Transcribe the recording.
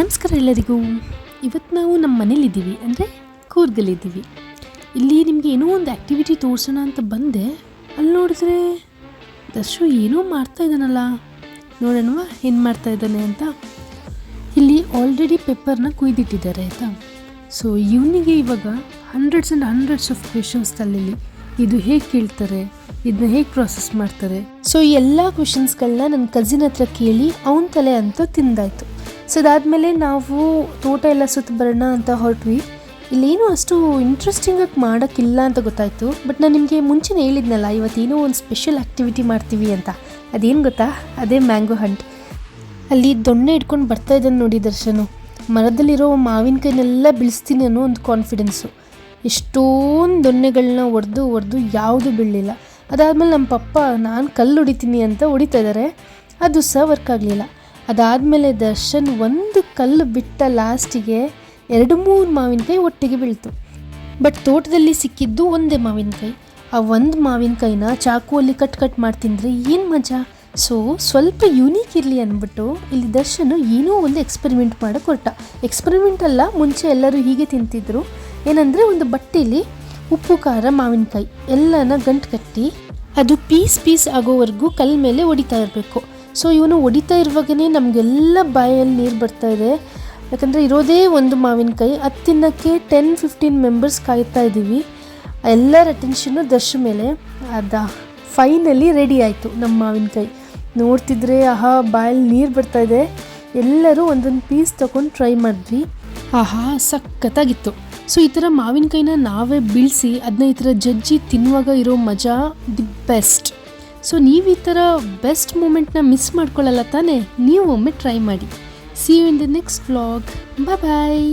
ನಮಸ್ಕಾರ ಎಲ್ಲರಿಗೂ. ಇವತ್ತು ನಾವು ನಮ್ಮ ಮನೇಲಿದ್ದೀವಿ, ಅಂದರೆ ಕೂರ್ಗಲ್ಲಿದ್ದೀವಿ. ಇಲ್ಲಿ ನಿಮಗೆ ಏನೋ ಒಂದು ಆ್ಯಕ್ಟಿವಿಟಿ ತೋರಿಸೋಣ ಅಂತ ಬಂದೆ. ಅಲ್ಲಿ ನೋಡಿದ್ರೆ ದರ್ಶು ಏನೋ ಮಾಡ್ತಾ ಇದ್ದಾನಲ್ಲ, ನೋಡೋಣವಾ ಏನು ಮಾಡ್ತಾ ಇದ್ದಾನೆ ಅಂತ. ಇಲ್ಲಿ ಆಲ್ರೆಡಿ ಪೆಪ್ಪರ್ನ ಕುಯ್ದಿಟ್ಟಿದ್ದಾರೆ ಆಯಿತಾ. ಸೊ ಇವನಿಗೆ ಇವಾಗ hundreds and hundreds of questions ತಲೆಯಲ್ಲಿ, ಇದು ಹೇಗೆ ಕೇಳ್ತಾರೆ, ಇದನ್ನ ಹೇಗೆ ಪ್ರಾಸೆಸ್ ಮಾಡ್ತಾರೆ. ಸೊ ಈ ಎಲ್ಲ ಕ್ವೆಶನ್ಸ್ಗಳನ್ನ ನನ್ನ ಕಸಿನ್ ಹತ್ರ ಕೇಳಿ ಅವನ ತಲೆ ಅಂತೂ ತಿಂದಾಯಿತು. ಸೊ ಅದಾದಮೇಲೆ ನಾವು ತೋಟ ಎಲ್ಲ ಸುತ್ತ ಬರೋಣ ಅಂತ ಹೊರಟ್ವಿ. ಇಲ್ಲೇನೂ ಅಷ್ಟು ಇಂಟ್ರೆಸ್ಟಿಂಗಾಗಿ ಮಾಡೋಕ್ಕಿಲ್ಲ ಅಂತ ಗೊತ್ತಾಯಿತು. ಬಟ್ ನಾನು ನಿಮಗೆ ಮುಂಚೆನೇ ಹೇಳಿದ್ನಲ್ಲ, ಇವತ್ತೇನೋ ಒಂದು ಸ್ಪೆಷಲ್ ಆ್ಯಕ್ಟಿವಿಟಿ ಮಾಡ್ತೀವಿ ಅಂತ. ಅದೇನು ಗೊತ್ತಾ, ಅದೇ ಮ್ಯಾಂಗೋ ಹಂಟ್. ಅಲ್ಲಿ ದೊಣ್ಣೆ ಇಟ್ಕೊಂಡು ಬರ್ತಾ ಇದ್ದಾನೆ ನೋಡಿ ದರ್ಶನು. ಮರದಲ್ಲಿರೋ ಮಾವಿನಕಾಯಿನೆಲ್ಲ ಬೀಳಿಸ್ತೀನಿ ಅನ್ನೋ ಒಂದು ಕಾನ್ಫಿಡೆನ್ಸು. ಎಷ್ಟೊಂದು ದೊಣ್ಣೆಗಳನ್ನ ಒಡೆದು ಯಾವುದೂ ಬೀಳಲಿಲ್ಲ. ಅದಾದಮೇಲೆ ನಮ್ಮ ಪಪ್ಪ ನಾನು ಕಲ್ಲು ಹೊಡಿತೀನಿ ಅಂತ ಹೊಡಿತಾ ಇದ್ದಾರೆ, ಅದು ಸಹ ವರ್ಕ್ ಆಗಲಿಲ್ಲ. ಅದಾದಮೇಲೆ ದರ್ಶನ್ ಒಂದು ಕಲ್ಲು ಬಿಟ್ಟ ಲಾಸ್ಟಿಗೆ 2-3 ಮಾವಿನಕಾಯಿ ಒಟ್ಟಿಗೆ ಬೀಳ್ತು. ಬಟ್ ತೋಟದಲ್ಲಿ ಸಿಕ್ಕಿದ್ದು ಒಂದೇ ಮಾವಿನಕಾಯಿ. ಆ ಒಂದು ಮಾವಿನಕಾಯಿನ ಚಾಕುವಲ್ಲಿ ಕಟ್ ಮಾಡಿ ತಿಂದರೆ ಏನು ಮಜಾ. ಸೊ ಸ್ವಲ್ಪ ಯೂನಿಕ್ ಇರಲಿ ಅಂದ್ಬಿಟ್ಟು ಇಲ್ಲಿ ದರ್ಶನ್ ಏನೋ ಒಂದು ಎಕ್ಸ್ಪೆರಿಮೆಂಟ್ ಮಾಡೋಕ್ಕೆ ಹೊರಟ. ಎಕ್ಸ್ಪೆರಿಮೆಂಟ್ ಅಲ್ಲ, ಮುಂಚೆ ಎಲ್ಲರೂ ಹೀಗೆ ತಿಂತಿದ್ರು. ಏನಂದರೆ ಒಂದು ಬಟ್ಟೆಯಲ್ಲಿ ಉಪ್ಪು ಖಾರ ಮಾವಿನಕಾಯಿ ಎಲ್ಲನ ಗಂಟು ಕಟ್ಟಿ ಅದು ಪೀಸ್ ಆಗೋವರೆಗೂ ಕಲ್ಲ ಮೇಲೆ ಹೊಡಿತಾ ಇರಬೇಕು. ಸೊ ಇವನು ಹೊಡಿತಾ ಇರುವಾಗಲೇ ನಮಗೆಲ್ಲ ಬಾಯಲ್ಲಿ ನೀರು ಬರ್ತಾಯಿದೆ. ಯಾಕಂದರೆ ಇರೋದೇ ಒಂದು ಮಾವಿನಕಾಯಿ, ಅದು ತಿನ್ನೋಕ್ಕೆ 10-15 ಮೆಂಬರ್ಸ್ ಕಾಯ್ತಾ ಇದ್ದೀವಿ. ಎಲ್ಲರ ಅಟೆನ್ಷನ್ನು ದರ್ಶ್ ಮೇಲೆ. ಫೈನಲಿ ರೆಡಿ ಆಯಿತು ನಮ್ಮ ಮಾವಿನಕಾಯಿ. ನೋಡ್ತಿದ್ರೆ ಬಾಯಲ್ಲಿ ನೀರು ಬರ್ತಾಯಿದೆ. ಎಲ್ಲರೂ ಒಂದೊಂದು ಪೀಸ್ ತೊಗೊಂಡು ಟ್ರೈ ಮಾಡಿದ್ವಿ. ಸಖತ್ತಾಗಿತ್ತು. ಸೊ ಈ ಥರ ಮಾವಿನಕಾಯಿನ ನಾವೇ ಬೀಳಿಸಿ ಅದನ್ನ ಈ ಥರ ಜಜ್ಜಿ ತಿನ್ನುವಾಗ ಇರೋ ಮಜಾ ದಿ ಬೆಸ್ಟ್. ಸೊ ನೀವು ಈ ಥರ ಬೆಸ್ಟ್ ಮೂಮೆಂಟ್ನ ಮಿಸ್ ಮಾಡ್ಕೊಳ್ಳಲ್ಲ ತಾನೇ, ನೀವು ಒಮ್ಮೆ ಟ್ರೈ ಮಾಡಿ. See you in the next vlog. Bye.